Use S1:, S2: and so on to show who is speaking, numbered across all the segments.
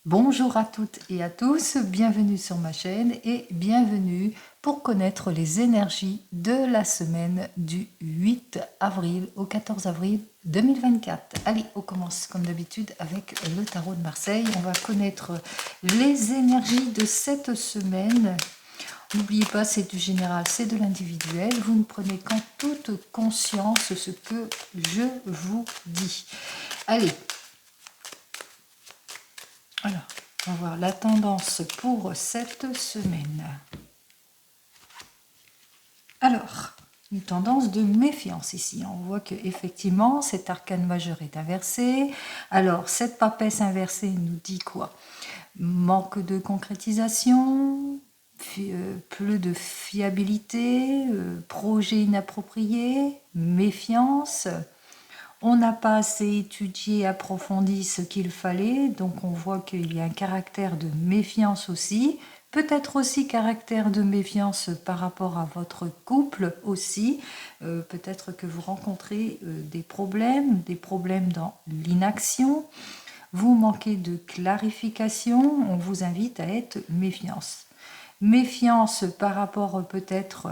S1: Bonjour à toutes et à tous, bienvenue sur ma chaîne et bienvenue pour connaître les énergies de la semaine du 8 avril au 14 avril 2024. Allez, on commence comme d'habitude avec le tarot de Marseille. On va connaître les énergies de cette semaine. N'oubliez pas, c'est du général, c'est de l'individuel. Vous ne prenez qu'en toute conscience ce que je vous dis. Allez. Alors, on va voir la tendance pour cette semaine. Alors, une tendance de méfiance ici. On voit qu'effectivement, cet arcane majeur est inversé. Alors, cette papesse inversée nous dit quoi? Manque de concrétisation, peu de fiabilité, projet inapproprié, méfiance. On n'a pas assez étudié, approfondi ce qu'il fallait, donc on voit qu'il y a un caractère de méfiance aussi, peut-être aussi caractère de méfiance par rapport à votre couple aussi, peut-être que vous rencontrez des problèmes dans l'inaction, vous manquez de clarification, on vous invite à être méfiance. Méfiance par rapport peut-être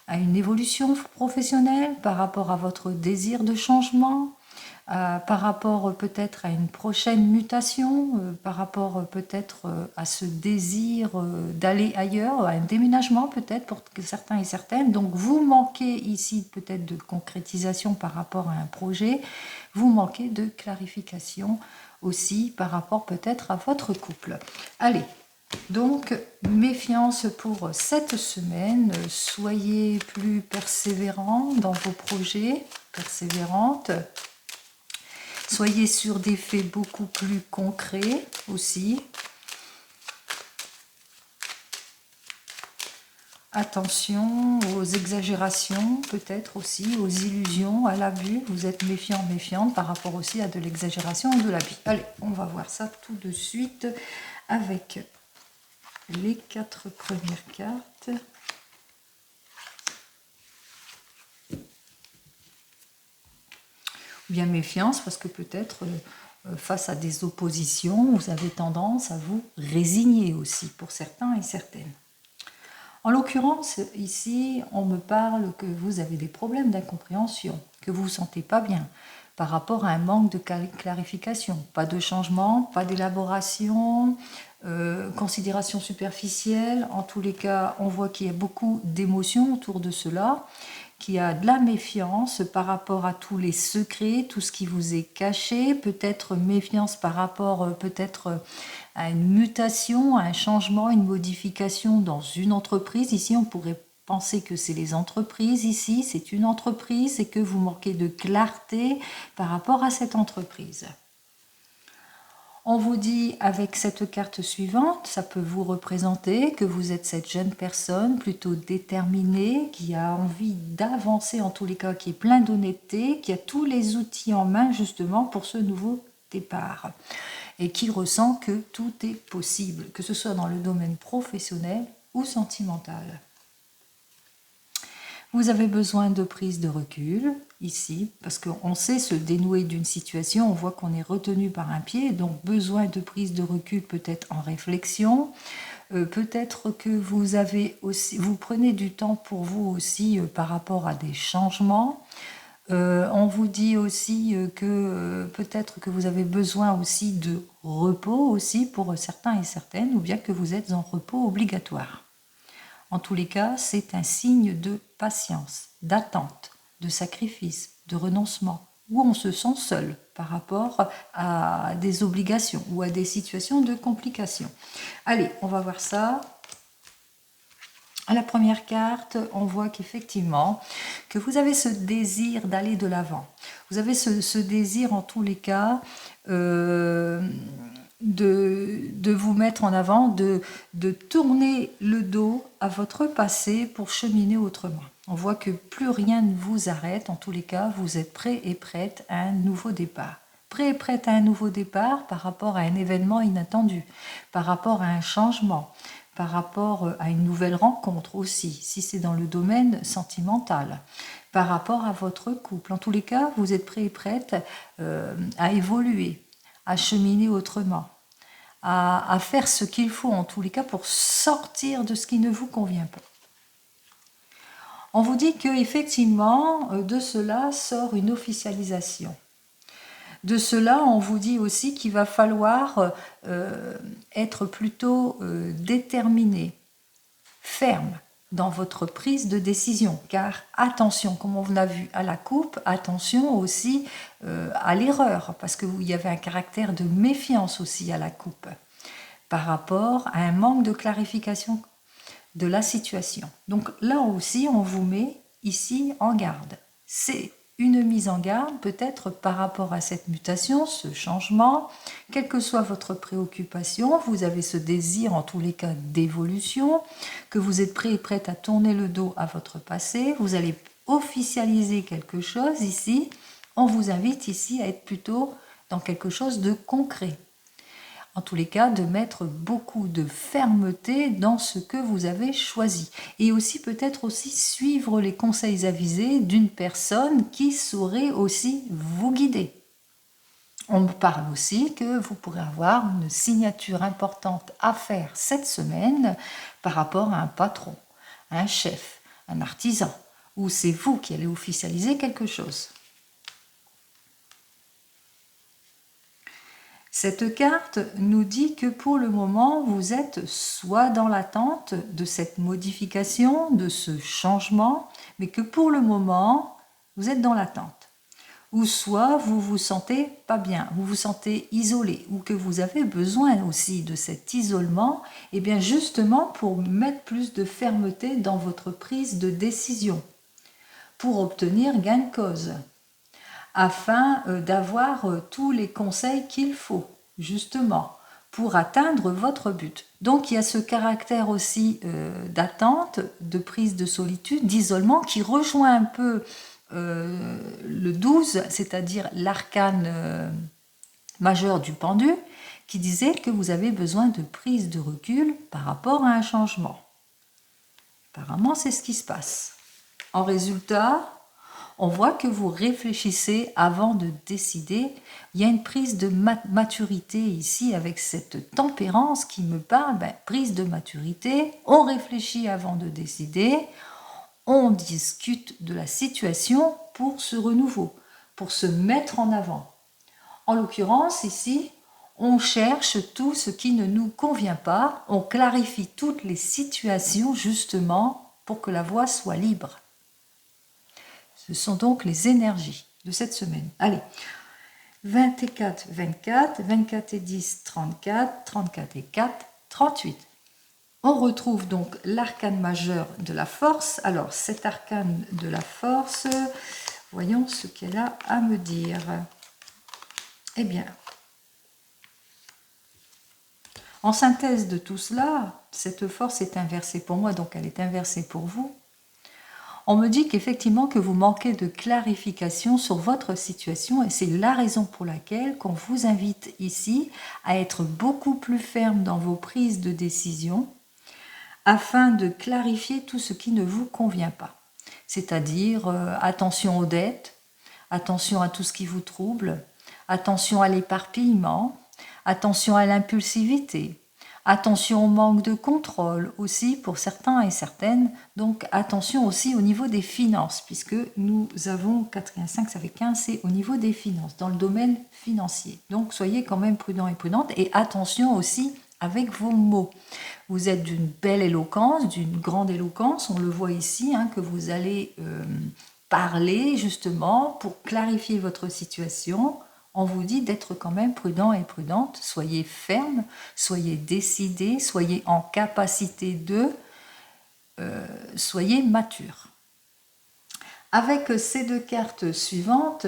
S1: à une évolution professionnelle, par rapport à votre désir de changement, par rapport peut-être à une prochaine mutation, par rapport peut-être à ce désir d'aller ailleurs, à un déménagement peut-être pour certains et certaines. Donc vous manquez ici peut-être de concrétisation par rapport à un projet, vous manquez de clarification aussi par rapport peut-être à votre couple. Allez. Donc, méfiance pour cette semaine. Soyez plus persévérants dans vos projets, persévérantes. Soyez sur des faits beaucoup plus concrets aussi. Attention aux exagérations, peut-être aussi, aux illusions, à l'abus. Vous êtes méfiant, méfiante par rapport aussi à de l'exagération ou de l'abus. Allez, on va voir ça tout de suite avec les 4 premières cartes. Bien méfiance parce que peut-être face à des oppositions, vous avez tendance à vous résigner aussi pour certains et certaines. En l'occurrence, ici, on me parle que vous avez des problèmes d'incompréhension, que vous ne vous sentez pas bien par rapport à un manque de clarification, pas de changement, pas d'élaboration, considération superficielle. En tous les cas, on voit qu'il y a beaucoup d'émotions autour de cela, qu'il y a de la méfiance par rapport à tous les secrets, tout ce qui vous est caché, peut-être méfiance par rapport peut-être à une mutation, à un changement, une modification dans une entreprise. Ici, on pourrait penser que c'est les entreprises. Ici, c'est une entreprise et que vous manquez de clarté par rapport à cette entreprise. On vous dit avec cette carte suivante, ça peut vous représenter que vous êtes cette jeune personne plutôt déterminée, qui a envie d'avancer en tous les cas, qui est plein d'honnêteté, qui a tous les outils en main justement pour ce nouveau départ et qui ressent que tout est possible, que ce soit dans le domaine professionnel ou sentimental. Vous avez besoin de prise de recul ici, parce qu'on sait se dénouer d'une situation, on voit qu'on est retenu par un pied, donc besoin de prise de recul peut-être en réflexion, peut-être que vous avez aussi, vous prenez du temps pour vous aussi par rapport à des changements. On vous dit aussi que peut-être que vous avez besoin aussi de repos aussi pour certains et certaines, ou bien que vous êtes en repos obligatoire. En tous les cas, c'est un signe de patience, d'attente, de sacrifice, de renoncement, où on se sent seul par rapport à des obligations ou à des situations de complications. Allez, on va voir ça. À la première carte, on voit qu'effectivement, que vous avez ce désir d'aller de l'avant. Vous avez ce désir en tous les cas de vous mettre en avant, de tourner le dos à votre passé pour cheminer autrement. On voit que plus rien ne vous arrête, en tous les cas, vous êtes prêt et prête à un nouveau départ. Prêt et prête à un nouveau départ par rapport à un événement inattendu, par rapport à un changement, par rapport à une nouvelle rencontre aussi, si c'est dans le domaine sentimental, par rapport à votre couple. En tous les cas, vous êtes prêt et prête à évoluer, à cheminer autrement, à faire ce qu'il faut en tous les cas pour sortir de ce qui ne vous convient pas. On vous dit qu'effectivement, de cela sort une officialisation. De cela, on vous dit aussi qu'il va falloir être plutôt déterminé, ferme dans votre prise de décision. Car attention, comme on l'a vu à la coupe, attention aussi à l'erreur, parce qu'il y avait un caractère de méfiance aussi à la coupe, par rapport à un manque de clarification de la situation. Donc là aussi, on vous met ici en garde. C'est une mise en garde peut-être par rapport à cette mutation, ce changement, quelle que soit votre préoccupation, vous avez ce désir en tous les cas d'évolution, que vous êtes prêt et prête à tourner le dos à votre passé, vous allez officialiser quelque chose ici, on vous invite ici à être plutôt dans quelque chose de concret. En tous les cas, de mettre beaucoup de fermeté dans ce que vous avez choisi. Et aussi peut-être aussi suivre les conseils avisés d'une personne qui saurait aussi vous guider. On me parle aussi que vous pourrez avoir une signature importante à faire cette semaine par rapport à un patron, un chef, un artisan, ou c'est vous qui allez officialiser quelque chose. Cette carte nous dit que pour le moment, vous êtes soit dans l'attente de cette modification, de ce changement, mais que pour le moment, vous êtes dans l'attente. Ou soit vous vous sentez pas bien, vous vous sentez isolé, ou que vous avez besoin aussi de cet isolement, et bien justement pour mettre plus de fermeté dans votre prise de décision, pour obtenir gain de cause, afin d'avoir tous les conseils qu'il faut, justement, pour atteindre votre but. Donc il y a ce caractère aussi d'attente, de prise de solitude, d'isolement, qui rejoint un peu le 12, c'est-à-dire l'arcane majeur du pendu, qui disait que vous avez besoin de prise de recul par rapport à un changement. Apparemment, c'est ce qui se passe. En résultat, on voit que vous réfléchissez avant de décider. Il y a une prise de maturité ici avec cette tempérance qui me parle. Prise de maturité, on réfléchit avant de décider, on discute de la situation pour ce renouveau, pour se mettre en avant. En l'occurrence, ici, on cherche tout ce qui ne nous convient pas, on clarifie toutes les situations justement pour que la voie soit libre. Ce sont donc les énergies de cette semaine. Allez, 24, 24, 24 et 10, 34, 34 et 4, 38. On retrouve donc l'arcane majeur de la force. Alors, cet arcane de la force, voyons ce qu'elle a à me dire. Eh bien, en synthèse de tout cela, cette force est inversée pour moi, donc elle est inversée pour vous. On me dit qu'effectivement que vous manquez de clarification sur votre situation et c'est la raison pour laquelle qu'on vous invite ici à être beaucoup plus ferme dans vos prises de décision afin de clarifier tout ce qui ne vous convient pas. C'est-à-dire attention aux dettes, attention à tout ce qui vous trouble, attention à l'éparpillement, attention à l'impulsivité, attention au manque de contrôle aussi pour certains et certaines, donc attention aussi au niveau des finances, puisque nous avons 4 et 1, 5, ça fait 15, c'est au niveau des finances, dans le domaine financier. Donc soyez quand même prudents et prudentes, et attention aussi avec vos mots. Vous êtes d'une belle éloquence, d'une grande éloquence, on le voit ici, que vous allez parler justement pour clarifier votre situation. On vous dit d'être quand même prudent et prudente, soyez ferme, soyez décidé, soyez en capacité de, soyez mature. Avec ces deux cartes suivantes,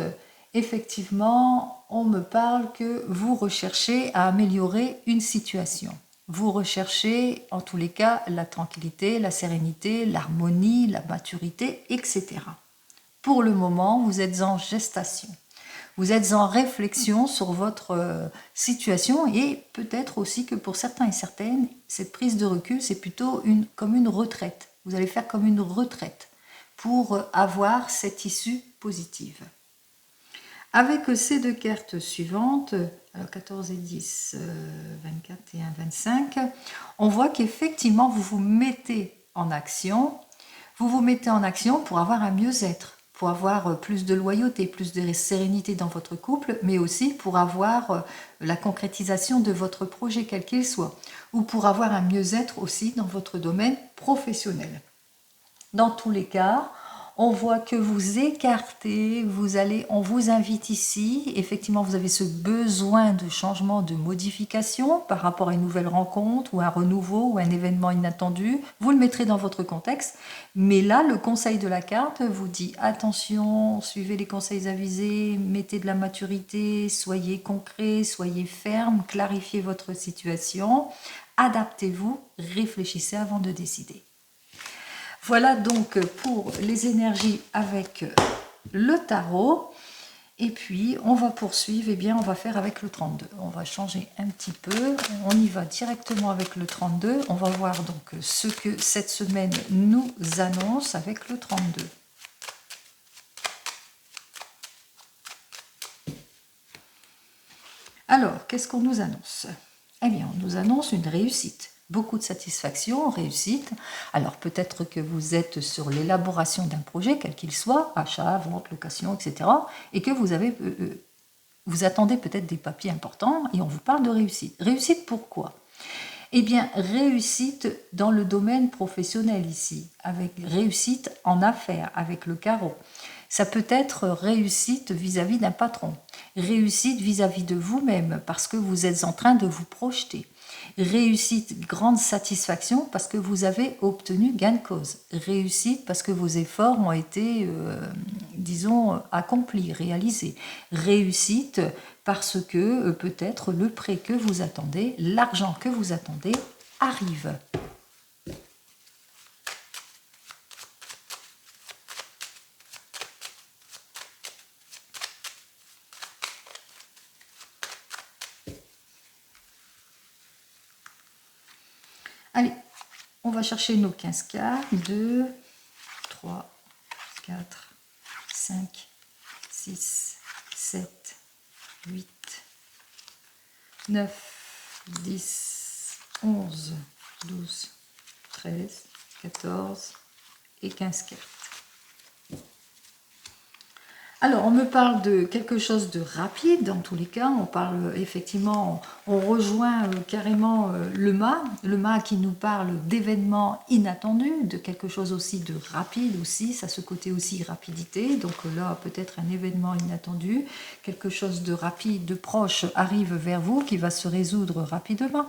S1: effectivement, on me parle que vous recherchez à améliorer une situation. Vous recherchez, en tous les cas, la tranquillité, la sérénité, l'harmonie, la maturité, etc. Pour le moment, vous êtes en gestation. Vous êtes en réflexion sur votre situation et peut-être aussi que pour certains et certaines, cette prise de recul, c'est plutôt comme une retraite. Vous allez faire comme une retraite pour avoir cette issue positive. Avec ces deux cartes suivantes, alors 14 et 10, 24 et 1, 25, on voit qu'effectivement vous vous mettez en action. Vous vous mettez en action pour avoir un mieux-être, pour avoir plus de loyauté, plus de sérénité dans votre couple, mais aussi pour avoir la concrétisation de votre projet quel qu'il soit, ou pour avoir un mieux-être aussi dans votre domaine professionnel. Dans tous les cas, on voit que vous écartez, on vous invite ici, effectivement vous avez ce besoin de changement, de modification par rapport à une nouvelle rencontre ou un renouveau ou un événement inattendu, vous le mettrez dans votre contexte, mais là le conseil de la carte vous dit attention, suivez les conseils avisés, mettez de la maturité, soyez concret, soyez ferme, clarifiez votre situation, adaptez-vous, réfléchissez avant de décider. Voilà donc pour les énergies avec le tarot. Et puis, on va poursuivre, et bien, on va faire avec le 32. On va changer un petit peu. On y va directement avec le 32. On va voir donc ce que cette semaine nous annonce avec le 32. Alors, qu'est-ce qu'on nous annonce? Eh bien, on nous annonce une réussite. Beaucoup de satisfaction, réussite. Alors peut-être que vous êtes sur l'élaboration d'un projet, quel qu'il soit, achat, vente, location, etc. Et que vous attendez peut-être des papiers importants et on vous parle de réussite. Réussite pourquoi? Eh bien, réussite dans le domaine professionnel ici, avec réussite en affaires, avec le carreau. Ça peut être réussite vis-à-vis d'un patron, réussite vis-à-vis de vous-même, parce que vous êtes en train de vous projeter. Réussite, grande satisfaction parce que vous avez obtenu gain de cause. Réussite parce que vos efforts ont été, disons, accomplis, réalisés. Réussite parce que peut-être le prêt que vous attendez, l'argent que vous attendez arrive. Allez, on va chercher nos 15 cartes. 2, 3, 4, 5, 6, 7, 8, 9, 10, 11, 12, 13, 14 et 15 cartes. Alors, on me parle de quelque chose de rapide, dans tous les cas, on parle effectivement, on rejoint carrément le mât qui nous parle d'événements inattendus, de quelque chose aussi de rapide aussi, ça a ce côté aussi rapidité, donc là peut-être un événement inattendu, quelque chose de rapide, de proche arrive vers vous, qui va se résoudre rapidement.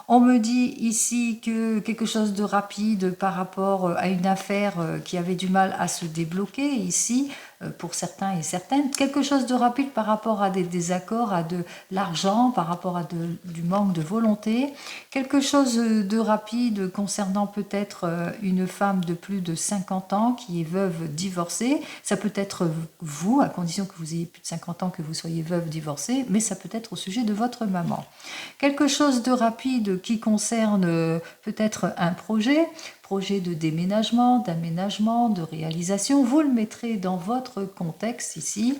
S1: On me dit ici que quelque chose de rapide par rapport à une affaire qui avait du mal à se débloquer ici, pour certains et certaines. Quelque chose de rapide par rapport à des désaccords, à de l'argent, par rapport à du manque de volonté. Quelque chose de rapide concernant peut-être une femme de plus de 50 ans qui est veuve divorcée. Ça peut être vous, à condition que vous ayez plus de 50 ans, que vous soyez veuve divorcée, mais ça peut être au sujet de votre maman. Quelque chose de rapide qui concerne peut-être un projet de déménagement, d'aménagement, de réalisation, vous le mettrez dans votre contexte ici,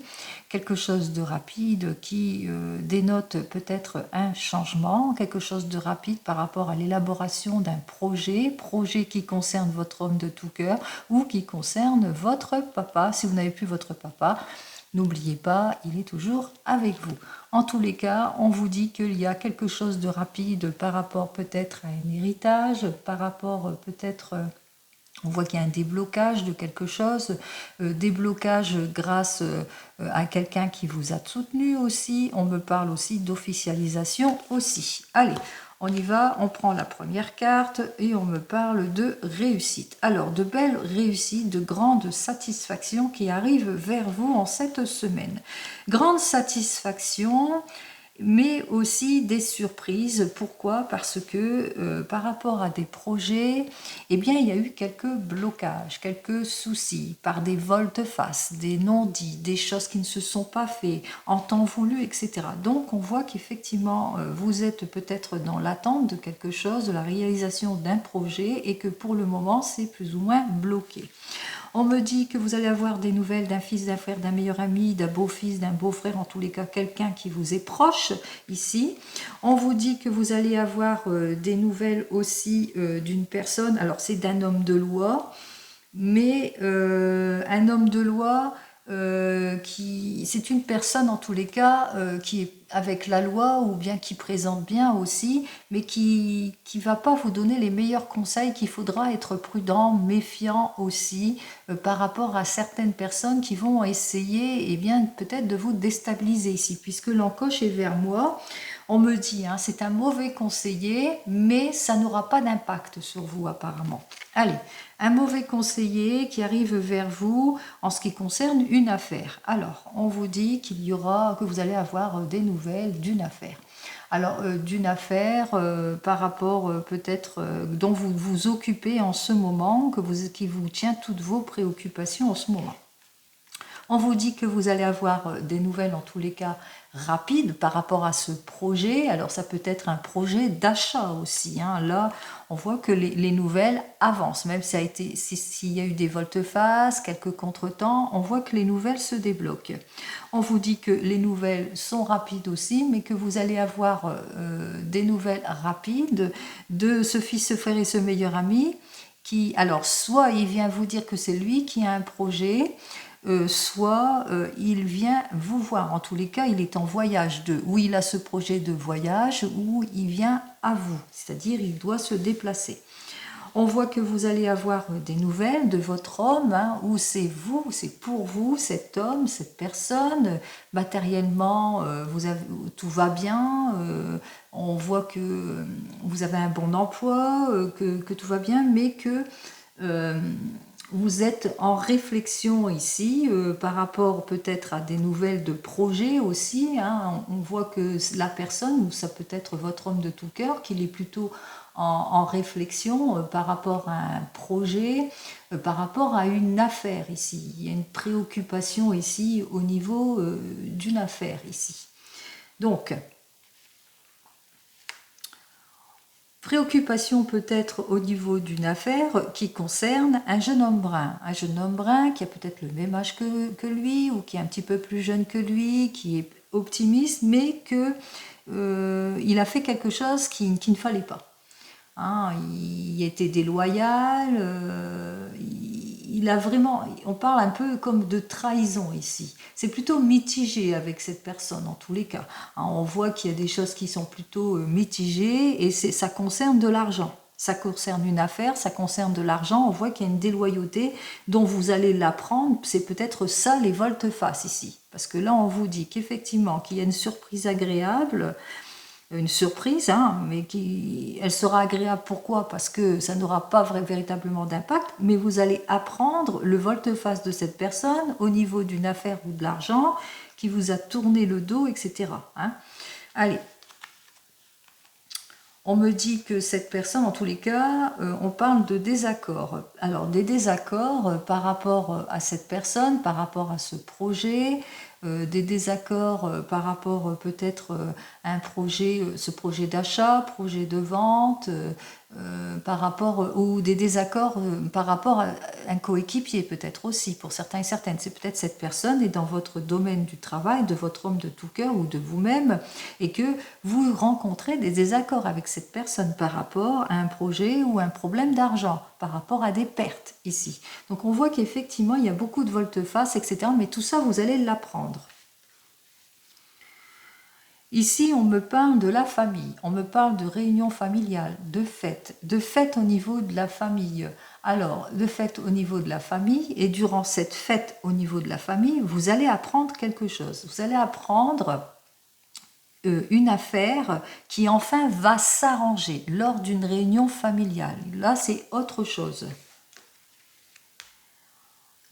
S1: quelque chose de rapide qui dénote peut-être un changement, quelque chose de rapide par rapport à l'élaboration d'un projet qui concerne votre homme de tout cœur ou qui concerne votre papa. Si vous n'avez plus votre papa, n'oubliez pas, il est toujours avec vous. En tous les cas, on vous dit qu'il y a quelque chose de rapide par rapport peut-être à un héritage, par rapport peut-être... On voit qu'il y a un déblocage de quelque chose, déblocage grâce à quelqu'un qui vous a soutenu aussi. On me parle aussi d'officialisation aussi. Allez, on y va, on prend la première carte et on me parle de réussite. Alors, de belles réussites, de grandes satisfactions qui arrivent vers vous en cette semaine. Grande satisfaction, mais aussi des surprises. Pourquoi? Parce que par rapport à des projets, eh bien, il y a eu quelques blocages, quelques soucis, par des volte-face, des non-dits, des choses qui ne se sont pas faites en temps voulu, etc. Donc, on voit qu'effectivement, vous êtes peut-être dans l'attente de quelque chose, de la réalisation d'un projet, et que pour le moment, c'est plus ou moins bloqué. On me dit que vous allez avoir des nouvelles d'un fils, d'un frère, d'un meilleur ami, d'un beau-fils, d'un beau-frère, en tous les cas, quelqu'un qui vous est proche ici. On vous dit que vous allez avoir des nouvelles aussi d'une personne, alors c'est d'un homme de loi, mais un homme de loi c'est une personne en tous les cas qui est avec la loi ou bien qui présente bien aussi, mais qui va pas vous donner les meilleurs conseils, qu'il faudra être prudent, méfiant aussi par rapport à certaines personnes qui vont essayer bien peut-être de vous déstabiliser ici, puisque l'encoche est vers moi. On me dit, hein, c'est un mauvais conseiller, mais ça n'aura pas d'impact sur vous apparemment. Allez, un mauvais conseiller qui arrive vers vous en ce qui concerne une affaire. Alors, on vous dit que vous allez avoir des nouvelles d'une affaire. Alors, d'une affaire par rapport peut-être dont vous vous occupez en ce moment, qui vous tient toutes vos préoccupations en ce moment. On vous dit que vous allez avoir des nouvelles en tous les cas rapides par rapport à ce projet. Alors ça peut être un projet d'achat aussi. Hein. Là, on voit que les nouvelles avancent. Même s'il y a eu des volte-face, quelques contretemps, on voit que les nouvelles se débloquent. On vous dit que les nouvelles sont rapides aussi, mais que vous allez avoir des nouvelles rapides de ce fils, ce frère et ce meilleur ami qui, alors, soit il vient vous dire que c'est lui qui a un projet, soit il vient vous voir. En tous les cas, il est en voyage ou il a ce projet de voyage, ou il vient à vous, c'est-à-dire il doit se déplacer. On voit que vous allez avoir des nouvelles de votre homme, hein, ou c'est vous, c'est pour vous, cet homme, cette personne. Matériellement, tout va bien, on voit que vous avez un bon emploi, que tout va bien, mais que vous êtes en réflexion ici par rapport peut-être à des nouvelles de projets aussi. Hein. On voit que la personne, ou ça peut être votre homme de tout cœur, qu'il est plutôt en réflexion par rapport à un projet, par rapport à une affaire ici. Il y a une préoccupation ici au niveau d'une affaire ici. Donc, préoccupation peut-être au niveau d'une affaire qui concerne un jeune homme brun qui a peut-être le même âge que lui, ou qui est un petit peu plus jeune que lui, qui est optimiste, mais il a fait quelque chose qui ne fallait pas. Hein, il était déloyal, il a vraiment, on parle un peu comme de trahison ici. C'est plutôt mitigé avec cette personne en tous les cas. Hein, on voit qu'il y a des choses qui sont plutôt mitigées, et ça concerne de l'argent. Ça concerne une affaire, ça concerne de l'argent. On voit qu'il y a une déloyauté dont vous allez l'apprendre. C'est peut-être ça les volte-face ici. Parce que là, on vous dit qu'effectivement, qu'il y a une surprise agréable, une surprise, hein, mais elle sera agréable. Pourquoi? Parce que ça n'aura pas véritablement d'impact, mais vous allez apprendre le volte-face de cette personne au niveau d'une affaire ou de l'argent qui vous a tourné le dos, etc. Hein. Allez. On me dit que cette personne, en tous les cas, on parle de désaccords. Alors, des désaccords par rapport à cette personne, par rapport à ce projet, des désaccords par rapport peut-être à un projet, ce projet d'achat, projet de vente, par rapport, ou des désaccords par rapport à un coéquipier peut-être aussi, pour certains et certaines. C'est peut-être cette personne est dans votre domaine du travail, de votre homme de tout cœur ou de vous-même, et que vous rencontrez des désaccords avec cette personne par rapport à un projet ou un problème d'argent, par rapport à des pertes ici. Donc on voit qu'effectivement il y a beaucoup de volte-face, etc. Mais tout ça, vous allez l'apprendre. Ici, on me parle de la famille, on me parle de réunions familiales, de fêtes au niveau de la famille. Alors, de fêtes au niveau de la famille, et durant cette fête au niveau de la famille, vous allez apprendre quelque chose. Vous allez apprendre une affaire qui enfin va s'arranger lors d'une réunion familiale. Là, c'est autre chose.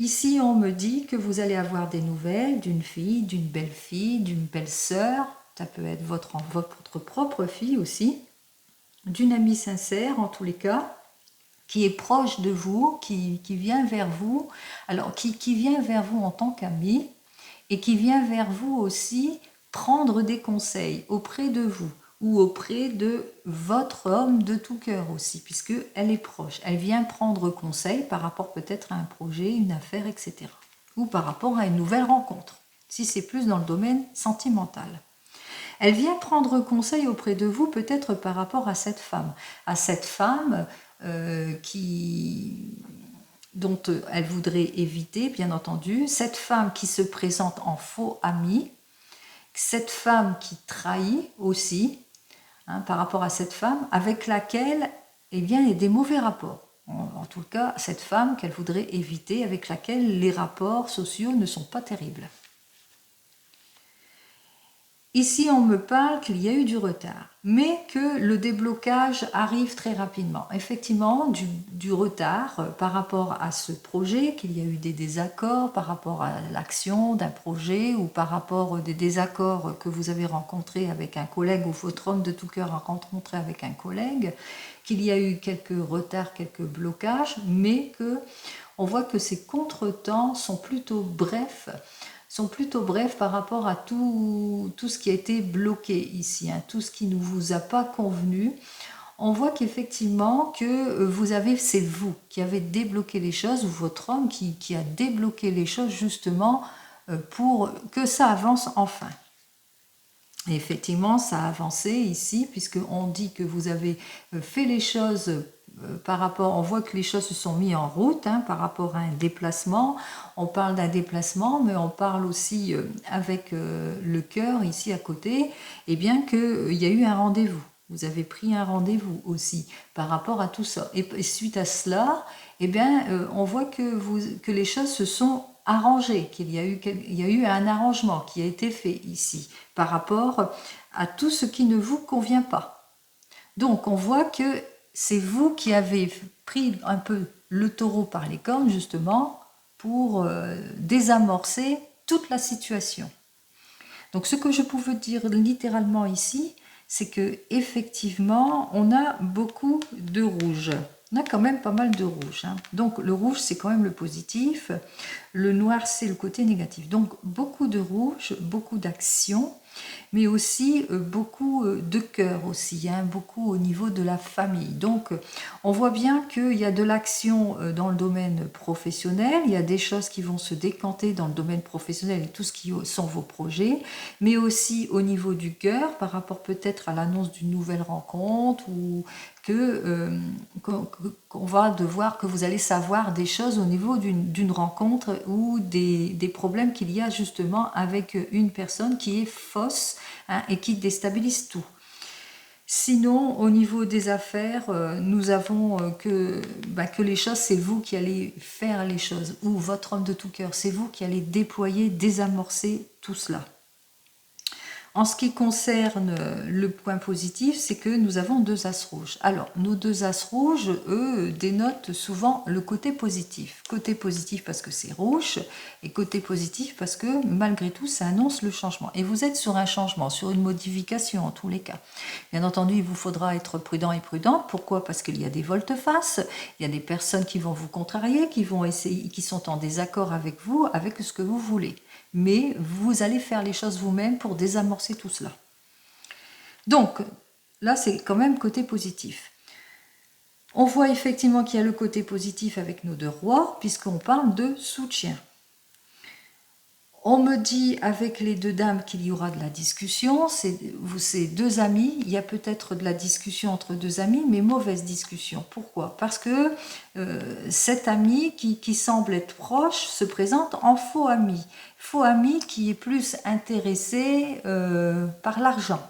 S1: Ici, on me dit que vous allez avoir des nouvelles d'une fille, d'une belle-sœur. Ça peut être votre propre fille aussi, d'une amie sincère en tous les cas, qui est proche de vous, qui vient vers vous, alors qui vient vers vous en tant qu'amie, et qui vient vers vous aussi prendre des conseils auprès de vous, ou auprès de votre homme de tout cœur aussi, puisqu'elle est proche. Elle vient prendre conseil par rapport peut-être à un projet, une affaire, etc. Ou par rapport à une nouvelle rencontre, si c'est plus dans le domaine sentimental. Elle vient prendre conseil auprès de vous peut-être par rapport à cette femme dont elle voudrait éviter, bien entendu, cette femme qui se présente en faux ami, cette femme qui trahit aussi, par rapport à cette femme avec laquelle il y a des mauvais rapports. En tout cas, cette femme qu'elle voudrait éviter, avec laquelle les rapports sociaux ne sont pas terribles. Ici, on me parle qu'il y a eu du retard, mais que le déblocage arrive très rapidement. Effectivement, du retard par rapport à ce projet, qu'il y a eu des désaccords par rapport à l'action d'un projet ou par rapport des désaccords que vous avez rencontrés avec un collègue ou votre homme de tout cœur a rencontré avec un collègue, qu'il y a eu quelques retards, quelques blocages, mais que on voit que ces contretemps sont plutôt brefs par rapport à tout ce qui a été bloqué ici, tout ce qui ne vous a pas convenu. On voit qu'effectivement c'est vous qui avez débloqué les choses, ou votre homme qui a débloqué les choses justement pour que ça avance enfin. Et effectivement, ça a avancé ici, puisqu'on dit que vous avez fait les choses par rapport, on voit que les choses se sont mises en route par rapport à un déplacement. On parle d'un déplacement, mais on parle aussi avec le cœur ici à côté, et bien qu'il y a eu un rendez-vous. Vous avez pris un rendez-vous aussi par rapport à tout ça. Et suite à cela, on voit que les choses se sont arrangées, qu'il y a eu un arrangement qui a été fait ici par rapport à tout ce qui ne vous convient pas. Donc on voit que c'est vous qui avez pris un peu le taureau par les cornes justement pour désamorcer toute la situation. Donc ce que je pouvais dire littéralement ici, c'est que effectivement on a beaucoup de rouge. On a quand même pas mal de rouge. Donc le rouge c'est quand même le positif, le noir c'est le côté négatif. Donc beaucoup de rouge, beaucoup d'action, mais aussi beaucoup de cœur aussi, beaucoup au niveau de la famille. Donc on voit bien qu'il y a de l'action dans le domaine professionnel, il y a des choses qui vont se décanter dans le domaine professionnel et tout ce qui sont vos projets, mais aussi au niveau du cœur, par rapport peut-être à l'annonce d'une nouvelle rencontre ou qu'on va devoir, que vous allez savoir des choses au niveau d'une rencontre ou des problèmes qu'il y a justement avec une personne qui est fausse et qui déstabilise tout. Sinon, au niveau des affaires, nous avons que les choses, c'est vous qui allez faire les choses, ou votre homme de tout cœur, c'est vous qui allez déployer, désamorcer tout cela. En ce qui concerne le point positif, c'est que nous avons 2 as rouges. Alors, nos 2 as rouges, eux, dénotent souvent le côté positif. Côté positif parce que c'est rouge, et côté positif parce que malgré tout, ça annonce le changement. Et vous êtes sur un changement, sur une modification en tous les cas. Bien entendu, il vous faudra être prudent et prudente. Pourquoi? Parce qu'il y a des volte-face, il y a des personnes qui vont vous contrarier, qui sont en désaccord avec vous, avec ce que vous voulez. Mais vous allez faire les choses vous-même pour désamorcer tout cela. Donc, là, c'est quand même côté positif. On voit effectivement qu'il y a le côté positif avec nos 2 rois, puisqu'on parle de soutien. On me dit avec les 2 dames qu'il y aura de la discussion, c'est 2 amis, il y a peut-être de la discussion entre 2 amis, mais mauvaise discussion. Pourquoi? Parce que cet ami qui semble être proche se présente en faux ami qui est plus intéressé par l'argent,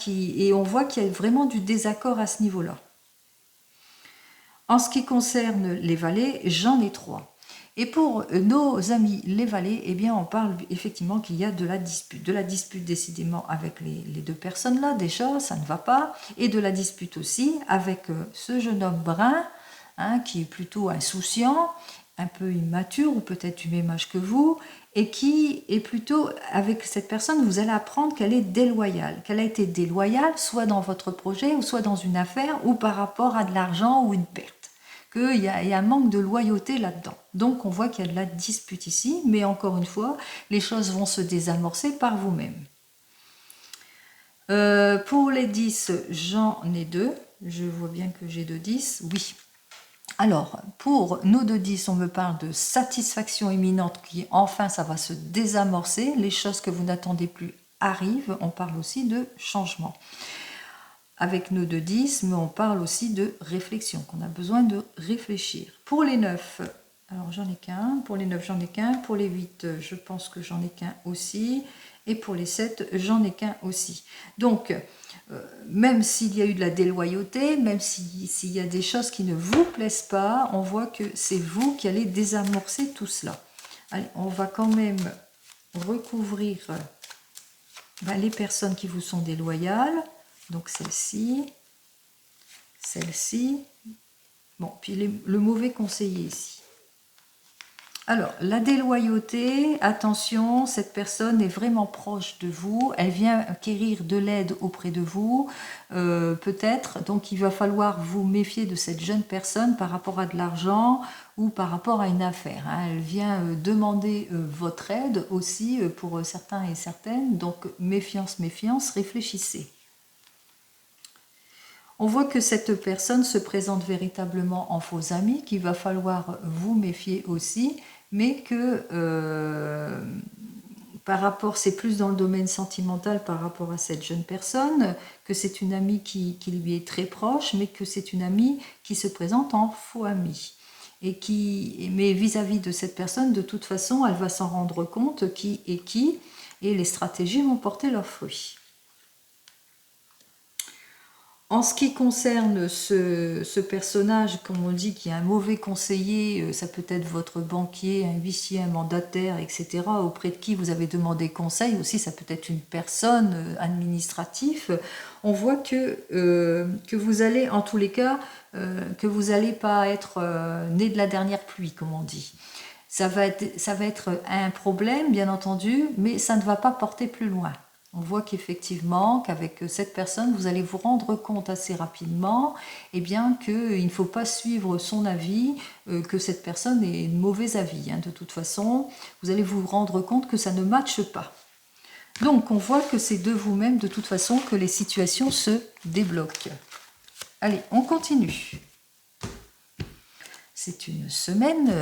S1: et on voit qu'il y a vraiment du désaccord à ce niveau-là. En ce qui concerne les valets, j'en ai 3. Et pour nos amis les valets, on parle effectivement qu'il y a de la dispute décidément avec les 2 personnes-là, déjà, ça ne va pas, et de la dispute aussi avec ce jeune homme brun, qui est plutôt insouciant, un peu immature, ou peut-être du même âge que vous, et qui est plutôt, avec cette personne, vous allez apprendre qu'elle est déloyale, qu'elle a été déloyale, soit dans votre projet, ou soit dans une affaire, ou par rapport à de l'argent ou une perte. Qu'il y a un manque de loyauté là-dedans. Donc on voit qu'il y a de la dispute ici, mais encore une fois, les choses vont se désamorcer par vous-même. Pour les 10, j'en ai 2. Je vois bien que j'ai 2 10. Oui. Alors, pour nos 2 10, on me parle de satisfaction imminente qui, enfin, ça va se désamorcer. Les choses que vous n'attendez plus arrivent. On parle aussi de changement. Avec nos 2 10, mais on parle aussi de réflexion, qu'on a besoin de réfléchir. Pour les 9, alors j'en ai qu'un. Pour les 9, j'en ai qu'un. Pour les 8, je pense que j'en ai qu'un aussi. Et pour les 7, j'en ai qu'un aussi. Donc, même s'il y a eu de la déloyauté, même s'il y a des choses qui ne vous plaisent pas, on voit que c'est vous qui allez désamorcer tout cela. Allez, on va quand même recouvrir les personnes qui vous sont déloyales. Donc celle-ci, celle-ci. Bon, puis le mauvais conseiller ici. Alors, la déloyauté, attention, cette personne est vraiment proche de vous, elle vient quérir de l'aide auprès de vous, peut-être, donc il va falloir vous méfier de cette jeune personne par rapport à de l'argent ou par rapport à une affaire. Hein. Elle vient demander votre aide aussi pour certains et certaines, donc méfiance, méfiance, réfléchissez. On voit que cette personne se présente véritablement en faux ami, qu'il va falloir vous méfier aussi, mais que par rapport, c'est plus dans le domaine sentimental par rapport à cette jeune personne, que c'est une amie qui lui est très proche, mais que c'est une amie qui se présente en faux ami. Mais vis-à-vis de cette personne, de toute façon, elle va s'en rendre compte qui est qui, et les stratégies vont porter leurs fruits. En ce qui concerne ce personnage, comme on dit, qui est un mauvais conseiller, ça peut être votre banquier, un huissier, un mandataire, etc., auprès de qui vous avez demandé conseil, aussi ça peut être une personne administrative, on voit que vous allez, en tous les cas, que vous n'allez pas être né de la dernière pluie, comme on dit. Ça va être un problème, bien entendu, mais ça ne va pas porter plus loin. On voit qu'effectivement, qu'avec cette personne, vous allez vous rendre compte assez rapidement qu'il ne faut pas suivre son avis, que cette personne est de mauvais avis. Hein. De toute façon, vous allez vous rendre compte que ça ne matche pas. Donc, on voit que c'est de vous-même, de toute façon, que les situations se débloquent. Allez, on continue. C'est une semaine...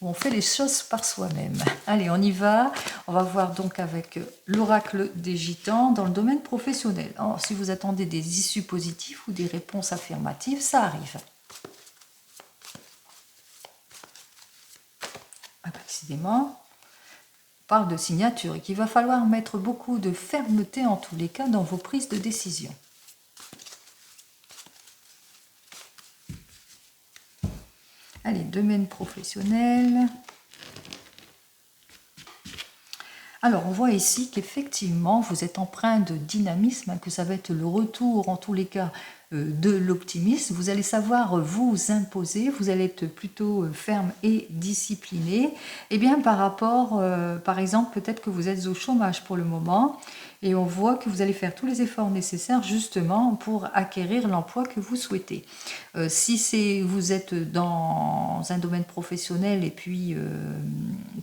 S1: on fait les choses par soi-même. Allez, on y va. On va voir donc avec l'oracle des gitans dans le domaine professionnel. Alors, si vous attendez des issues positives ou des réponses affirmatives, ça arrive. Décidément, on parle de signature et qu'il va falloir mettre beaucoup de fermeté en tous les cas dans vos prises de décision. Allez, domaine professionnel. Alors, on voit ici qu'effectivement, vous êtes empreint de dynamisme, que ça va être le retour, en tous les cas, de l'optimisme. Vous allez savoir vous imposer, vous allez être plutôt ferme et discipliné. Eh bien, par rapport, par exemple, peut-être que vous êtes au chômage pour le moment, et on voit que vous allez faire tous les efforts nécessaires justement pour acquérir l'emploi que vous souhaitez. Si vous êtes dans un domaine professionnel et puis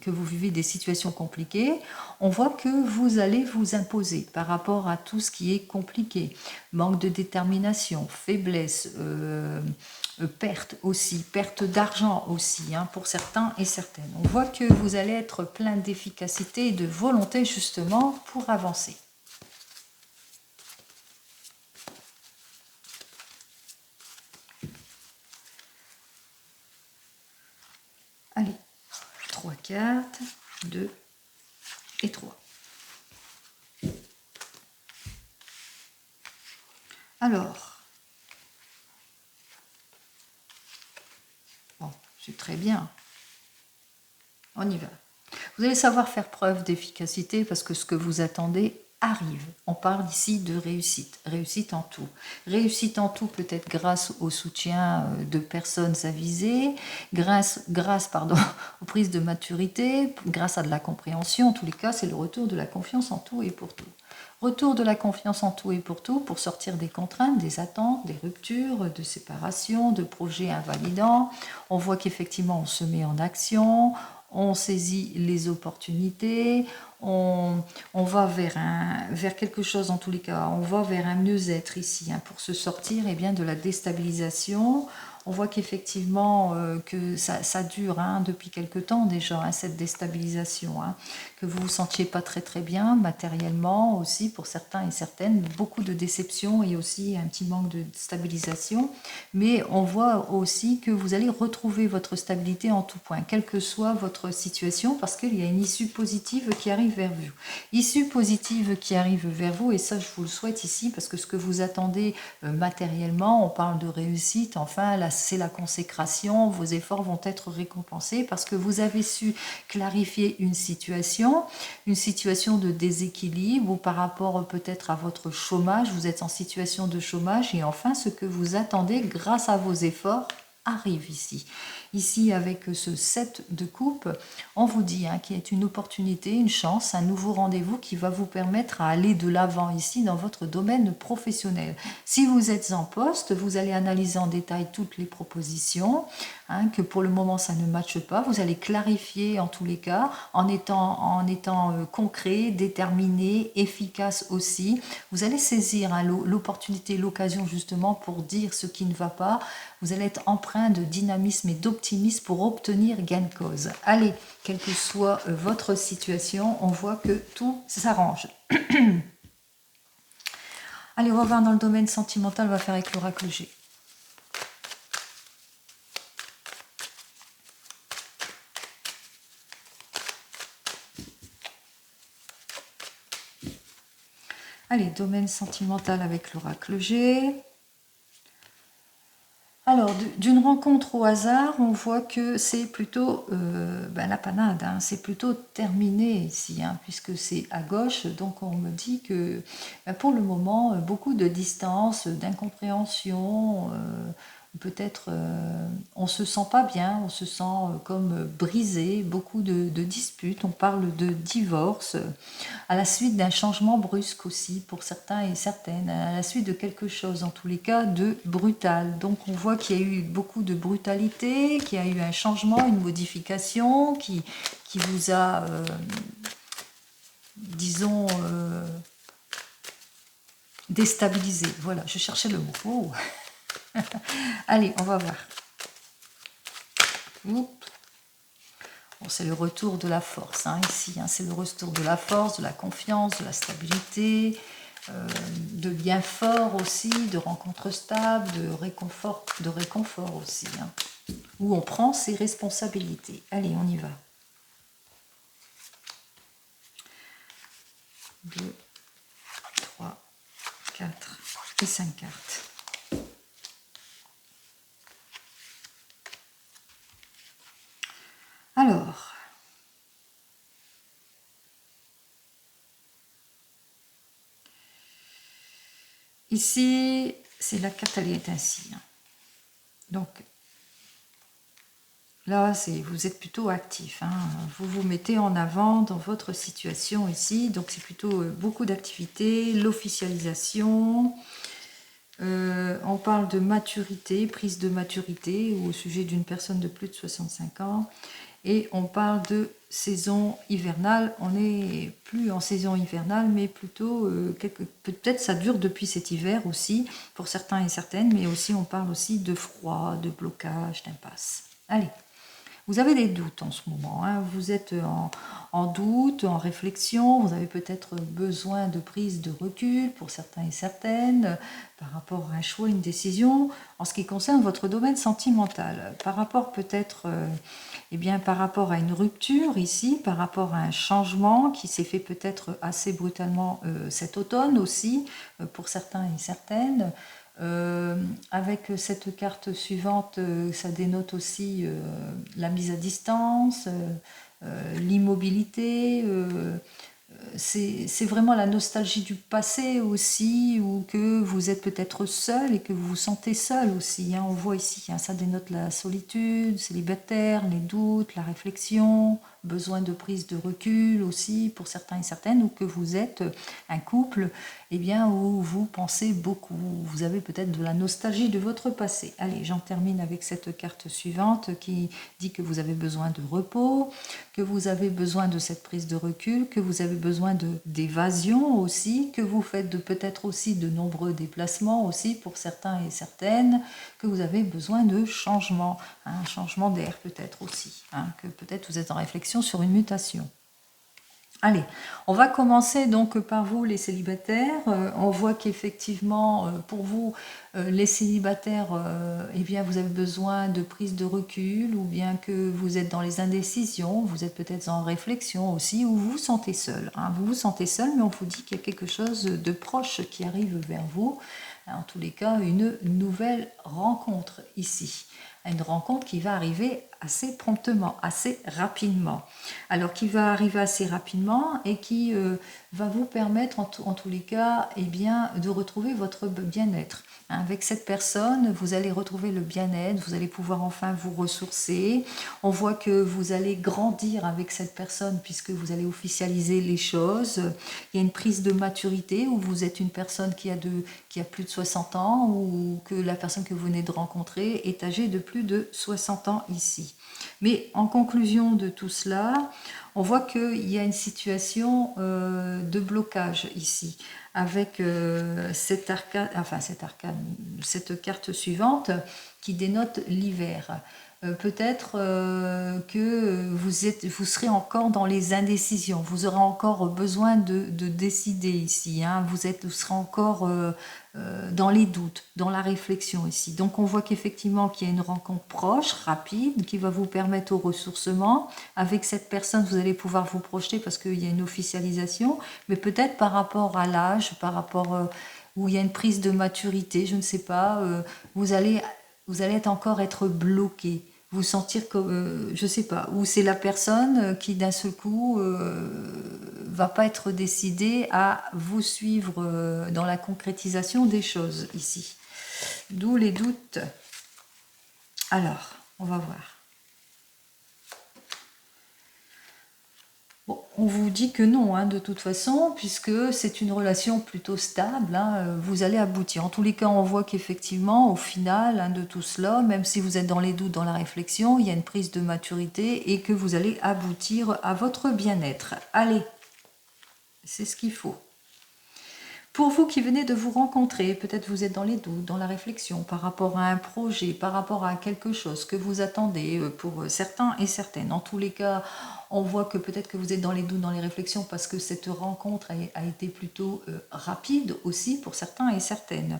S1: que vous vivez des situations compliquées, on voit que vous allez vous imposer par rapport à tout ce qui est compliqué. Manque de détermination, faiblesse, perte aussi, perte d'argent aussi, hein, pour certains et certaines. On voit que vous allez être plein d'efficacité et de volonté justement pour avancer. Allez, 3 cartes, 2 et 3. Alors, bon, c'est très bien. On y va. Vous allez savoir faire preuve d'efficacité parce que ce que vous attendez arrive. On parle ici de réussite, réussite en tout. Réussite en tout peut-être grâce au soutien de personnes avisées, grâce aux prises de maturité, grâce à de la compréhension. En tous les cas, c'est le retour de la confiance en tout et pour tout. Retour de la confiance en tout et pour tout pour sortir des contraintes, des attentes, des ruptures, de séparation, de projets invalidants. On voit qu'effectivement on se met en action, on saisit les opportunités, on va vers quelque chose, en tous les cas, on va vers un mieux-être ici, hein, pour se sortir bien, de la déstabilisation. On voit qu'effectivement, que ça dure, hein, depuis quelque temps déjà, hein, cette déstabilisation, hein, que vous vous sentiez pas très très bien matériellement aussi pour certains et certaines, beaucoup de déception et aussi un petit manque de stabilisation. Mais on voit aussi que vous allez retrouver votre stabilité en tout point, quelle que soit votre situation, parce qu'il y a une issue positive qui arrive vers vous. Issue positive qui arrive vers vous, et ça je vous le souhaite ici, parce que ce que vous attendez matériellement, on parle de réussite, enfin là c'est la consécration, vos efforts vont être récompensés parce que vous avez su clarifier une situation de déséquilibre ou par rapport peut-être à votre chômage, vous êtes en situation de chômage et enfin ce que vous attendez grâce à vos efforts arrive ici. Ici, avec ce 7 de coupe, on vous dit, hein, qu'il y a une opportunité, une chance, un nouveau rendez-vous qui va vous permettre à aller de l'avant ici dans votre domaine professionnel. Si vous êtes en poste, vous allez analyser en détail toutes les propositions, hein, que pour le moment ça ne matche pas. Vous allez clarifier en tous les cas, en étant concret, déterminé, efficace aussi. Vous allez saisir, hein, l'opportunité, l'occasion justement pour dire ce qui ne va pas. Vous allez être empreint de dynamisme et d'optimisme pour obtenir gain de cause. Allez, quelle que soit votre situation, on voit que tout s'arrange. Allez, on va voir dans le domaine sentimental, on va faire avec l'oracle G. Allez, domaine sentimental avec l'oracle G. Alors, d'une rencontre au hasard, on voit que c'est plutôt la panade, hein, c'est plutôt terminé ici, hein, puisque c'est à gauche, donc on me dit que pour le moment, beaucoup de distance, d'incompréhension, peut-être on se sent pas bien, on se sent comme brisé, beaucoup de disputes, on parle de divorce, à la suite d'un changement brusque aussi pour certains et certaines, à la suite de quelque chose en tous les cas de brutal. Donc on voit qu'il y a eu beaucoup de brutalité, qu'il y a eu un changement, une modification qui vous a, disons, déstabilisé. Voilà, je cherchais le mot. Oh. Allez, on va voir. Bon, c'est le retour de la force, hein, ici. Hein, c'est le retour de la force, de la confiance, de la stabilité, de liens forts aussi, de rencontres stables, de réconfort aussi. Hein, où on prend ses responsabilités. Allez, on y va. 2, 3, 4 et 5 cartes. Alors, ici, c'est la carte, elle est ainsi. Hein. Donc, là, vous êtes plutôt actif. Hein. Vous vous mettez en avant dans votre situation ici. Donc, c'est plutôt beaucoup d'activités, l'officialisation. On parle de maturité, prise de maturité au sujet d'une personne de plus de 65 ans. Et on parle de saison hivernale. On n'est plus en saison hivernale, mais plutôt, peut-être ça dure depuis cet hiver aussi, pour certains et certaines, mais aussi on parle aussi de froid, de blocage, d'impasse. Allez, vous avez des doutes en ce moment, hein. Vous êtes en doute, en réflexion, vous avez peut-être besoin de prise de recul pour certains et certaines, par rapport à un choix, une décision, en ce qui concerne votre domaine sentimental, par rapport peut-être par rapport à une rupture ici, par rapport à un changement qui s'est fait peut-être assez brutalement cet automne aussi, pour certains et certaines. Avec cette carte suivante, ça dénote aussi la mise à distance, l'immobilité. C'est vraiment la nostalgie du passé aussi, ou que vous êtes peut-être seul et que vous vous sentez seul aussi. Hein, on voit ici, hein, ça dénote la solitude, célibataire, les doutes, la réflexion, besoin de prise de recul aussi pour certains et certaines, ou que vous êtes un couple où vous pensez beaucoup, vous avez peut-être de la nostalgie de votre passé. Allez, j'en termine avec cette carte suivante qui dit que vous avez besoin de repos, que vous avez besoin de cette prise de recul, que vous avez besoin d'évasion aussi, que vous faites peut-être aussi de nombreux déplacements aussi pour certains et certaines, que vous avez besoin de changement, un changement d'air peut-être aussi, que peut-être vous êtes en réflexion sur une mutation. Allez, on va commencer donc par vous les célibataires. On voit qu'effectivement pour vous les célibataires, vous avez besoin de prise de recul, ou bien que vous êtes dans les indécisions, vous êtes peut-être en réflexion aussi, ou vous vous sentez seul. Vous vous sentez seul, mais on vous dit qu'il y a quelque chose de proche qui arrive vers vous. En tous les cas, une nouvelle rencontre ici. Une rencontre qui va arriver assez promptement, assez rapidement. Alors qui va arriver assez rapidement et qui va vous permettre en tous les cas de retrouver votre bien-être. Avec cette personne, vous allez retrouver le bien-être, vous allez pouvoir enfin vous ressourcer. On voit que vous allez grandir avec cette personne puisque vous allez officialiser les choses. Il y a une prise de maturité où vous êtes une personne qui a plus de 60 ans, ou que la personne que vous venez de rencontrer est âgée de plus de 60 ans ici. Mais en conclusion de tout cela, on voit qu'il y a une situation de blocage ici, avec cette carte suivante qui dénote l'hiver. Peut-être que vous serez encore dans les indécisions, vous aurez encore besoin de décider ici, vous serez encore dans les doutes, dans la réflexion ici. Donc on voit qu'effectivement qu'il y a une rencontre proche, rapide, qui va vous permettre au ressourcement. Avec cette personne, vous allez pouvoir vous projeter parce qu'il y a une officialisation, mais peut-être par rapport à l'âge, par rapport où il y a une prise de maturité, je ne sais pas, vous allez encore être bloqué, vous sentir comme, je sais pas, ou c'est la personne qui d'un seul coup va pas être décidée à vous suivre dans la concrétisation des choses ici. D'où les doutes. Alors, on va voir. Bon, on vous dit que non, de toute façon, puisque c'est une relation plutôt stable, vous allez aboutir. En tous les cas, on voit qu'effectivement, au final de tout cela, même si vous êtes dans les doutes, dans la réflexion, il y a une prise de maturité et que vous allez aboutir à votre bien-être. Allez, c'est ce qu'il faut. Pour vous qui venez de vous rencontrer, peut-être vous êtes dans les doutes, dans la réflexion, par rapport à un projet, par rapport à quelque chose que vous attendez pour certains et certaines. En tous les cas, on voit que peut-être que vous êtes dans les doutes, dans les réflexions, parce que cette rencontre a été plutôt rapide aussi pour certains et certaines.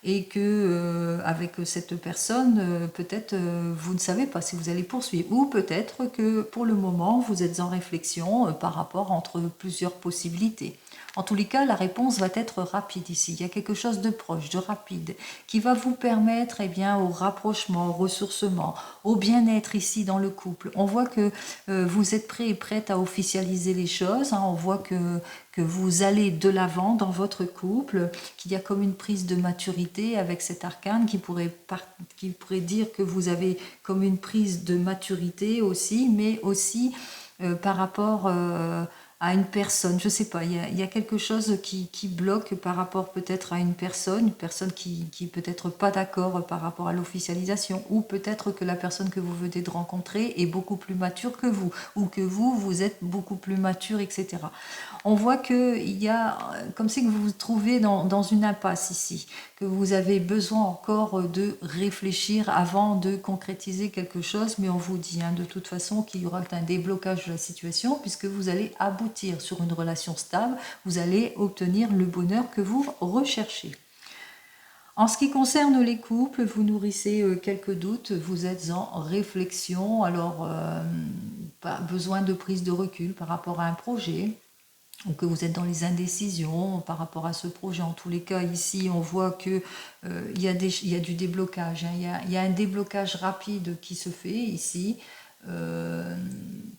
S1: Et que avec cette personne, peut-être vous ne savez pas si vous allez poursuivre, ou peut-être que pour le moment vous êtes en réflexion par rapport entre plusieurs possibilités. En tous les cas, la réponse va être rapide ici. Il y a quelque chose de proche, de rapide, qui va vous permettre au rapprochement, au ressourcement, au bien-être ici dans le couple. On voit que vous êtes prêt et prête à officialiser les choses. On voit que vous allez de l'avant dans votre couple, qu'il y a comme une prise de maturité avec cet arcane qui pourrait dire que vous avez comme une prise de maturité aussi, mais aussi par rapport à une personne, je ne sais pas, il y a quelque chose qui bloque par rapport peut-être à une personne qui peut-être pas d'accord par rapport à l'officialisation, ou peut-être que la personne que vous venez de rencontrer est beaucoup plus mature que vous, ou que vous êtes beaucoup plus mature, etc. On voit qu'il y a, comme si vous vous trouvez dans une impasse ici, que vous avez besoin encore de réfléchir avant de concrétiser quelque chose, mais on vous dit de toute façon qu'il y aura un déblocage de la situation, puisque vous allez aboutir sur une relation stable, vous allez obtenir le bonheur que vous recherchez. En ce qui concerne les couples, vous nourrissez quelques doutes, vous êtes en réflexion, alors besoin de prise de recul par rapport à un projet, ou que vous êtes dans les indécisions par rapport à ce projet. En tous les cas, ici, on voit qu'il y a du déblocage. Il y a un déblocage rapide qui se fait ici.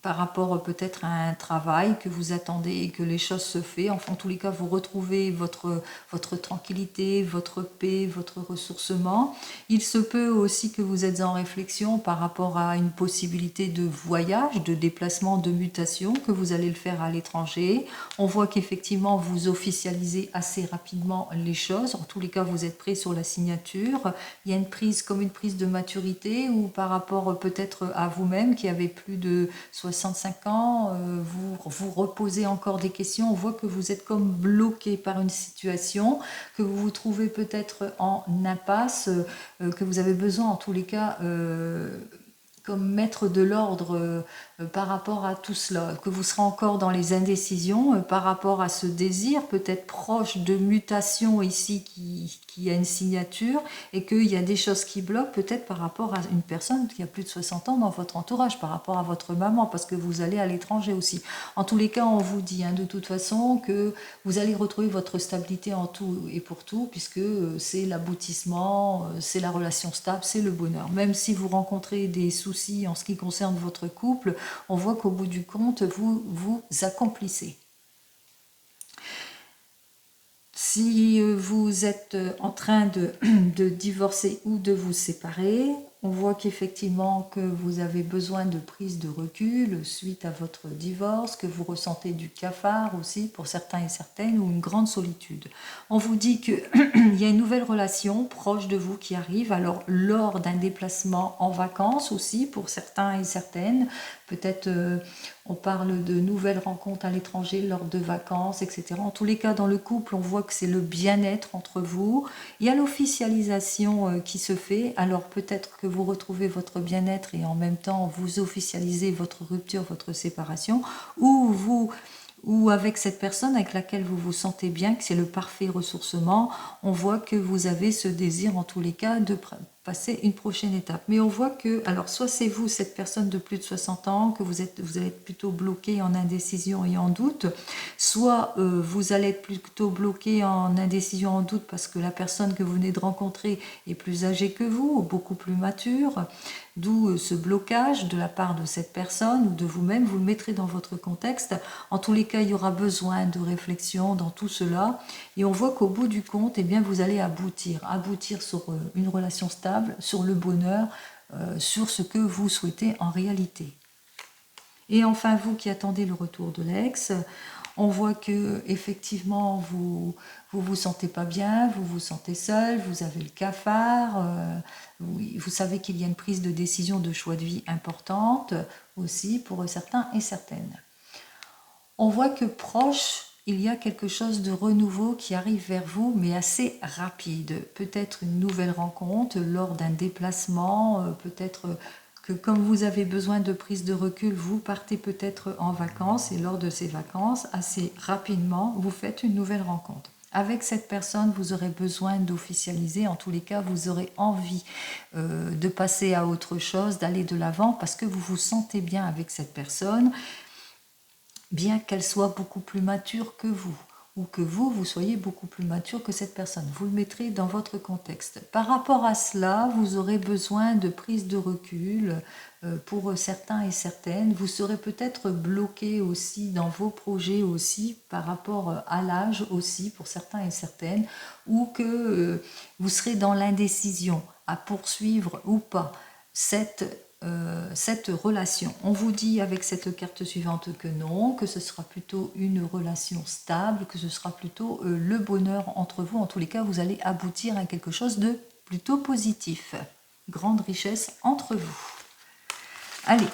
S1: par rapport peut-être à un travail que vous attendez et que les choses se font. Enfin, en tous les cas, vous retrouvez votre tranquillité, votre paix, votre ressourcement. Il se peut aussi que vous êtes en réflexion par rapport à une possibilité de voyage, de déplacement, de mutation, que vous allez le faire à l'étranger. On voit qu'effectivement, vous officialisez assez rapidement les choses. En tous les cas, vous êtes prêt sur la signature. Il y a une prise comme une prise de maturité ou par rapport peut-être à vous-même qui avez plus de 65 ans, vous reposez encore des questions, on voit que vous êtes comme bloqué par une situation, que vous vous trouvez peut-être en impasse, que vous avez besoin en tous les cas comme mettre de l'ordre par rapport à tout cela, que vous serez encore dans les indécisions par rapport à ce désir peut-être proche de mutation ici qui a une signature et qu'il y a des choses qui bloquent peut-être par rapport à une personne qui a plus de 60 ans dans votre entourage, par rapport à votre maman, parce que vous allez à l'étranger aussi. En tous les cas, on vous dit de toute façon que vous allez retrouver votre stabilité en tout et pour tout, puisque c'est l'aboutissement, c'est la relation stable, c'est le bonheur. Même si vous rencontrez des soucis en ce qui concerne votre couple, on voit qu'au bout du compte, vous vous accomplissez. Si vous êtes en train de divorcer ou de vous séparer, on voit qu'effectivement que vous avez besoin de prise de recul suite à votre divorce, que vous ressentez du cafard aussi pour certains et certaines ou une grande solitude. On vous dit qu'il y a une nouvelle relation proche de vous qui arrive, alors lors d'un déplacement en vacances aussi pour certains et certaines, peut-être on parle de nouvelles rencontres à l'étranger lors de vacances, etc. En tous les cas, dans le couple, on voit que c'est le bien-être entre vous. Il y a l'officialisation qui se fait. Alors peut-être que vous retrouvez votre bien-être et en même temps vous officialisez votre rupture, votre séparation, ou avec cette personne avec laquelle vous vous sentez bien, que c'est le parfait ressourcement, on voit que vous avez ce désir en tous les cas de passer une prochaine étape. Mais on voit que, alors soit c'est vous, cette personne de plus de 60 ans, que vous allez être plutôt bloqué en indécision et en doute, soit vous allez être plutôt bloqué en indécision, en doute, parce que la personne que vous venez de rencontrer est plus âgée que vous, ou beaucoup plus mature, d'où ce blocage de la part de cette personne ou de vous-même, vous le mettrez dans votre contexte. En tous les cas, il y aura besoin de réflexion dans tout cela, et on voit qu'au bout du compte, eh bien, vous allez aboutir sur une relation stable, sur le bonheur, sur ce que vous souhaitez en réalité. Et enfin, vous qui attendez le retour de l'ex, on voit que effectivement vous sentez pas bien, vous vous sentez seul, vous avez le cafard, vous savez qu'il y a une prise de décision de choix de vie importante aussi pour certains et certaines. On voit que proche, il y a quelque chose de renouveau qui arrive vers vous, mais assez rapide. Peut-être une nouvelle rencontre lors d'un déplacement, peut-être que comme vous avez besoin de prise de recul, vous partez peut-être en vacances et lors de ces vacances, assez rapidement, vous faites une nouvelle rencontre. Avec cette personne, vous aurez besoin d'officialiser. En tous les cas, vous aurez envie de passer à autre chose, d'aller de l'avant parce que vous vous sentez bien avec cette personne, bien qu'elle soit beaucoup plus mature que vous, ou que vous soyez beaucoup plus mature que cette personne. Vous le mettrez dans votre contexte. Par rapport à cela, vous aurez besoin de prise de recul pour certains et certaines. Vous serez peut-être bloqué aussi dans vos projets aussi, par rapport à l'âge aussi, pour certains et certaines, ou que vous serez dans l'indécision à poursuivre ou pas cette relation. On vous dit avec cette carte suivante que non, que ce sera plutôt une relation stable, que ce sera plutôt le bonheur entre vous. En tous les cas, vous allez aboutir à quelque chose de plutôt positif. Grande richesse entre vous. Allez,